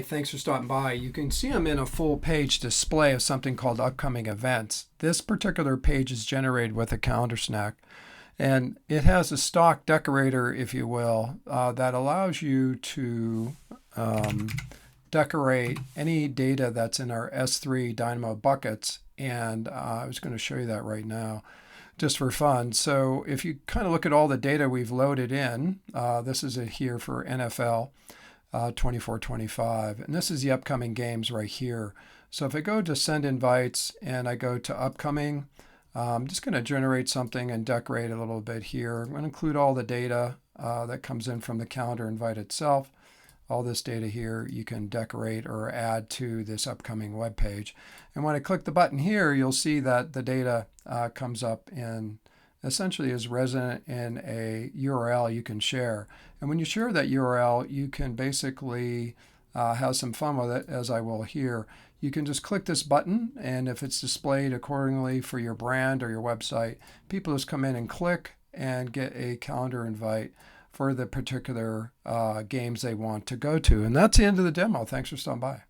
Thanks for stopping by. You can see I'm in a full page display of something called upcoming events. This particular page is generated with a CalendarSnack, and it has a stock decorator, if you will, that allows you to decorate any data that's in our S3 Dynamo buckets. And I was going to show you that right now just for fun. So if you kind of look at all the data we've loaded in, this is it here for NFL 24-25, and this is the upcoming games right here. So if I go to send invites and I go to upcoming, I'm just going to generate something and decorate a little bit here. I'm going to include all the data that comes in from the calendar invite itself. All this data here you can decorate or add to this upcoming web page. And when I click the button here, you'll see that the data comes up in essentially is resident in a URL you can share. And when you share that URL, you can basically have some fun with it, as I will here. You can just click this button, and if it's displayed accordingly for your brand or your website, people just come in and click and get a calendar invite for the particular games they want to go to. And that's the end of the demo. Thanks for stopping by.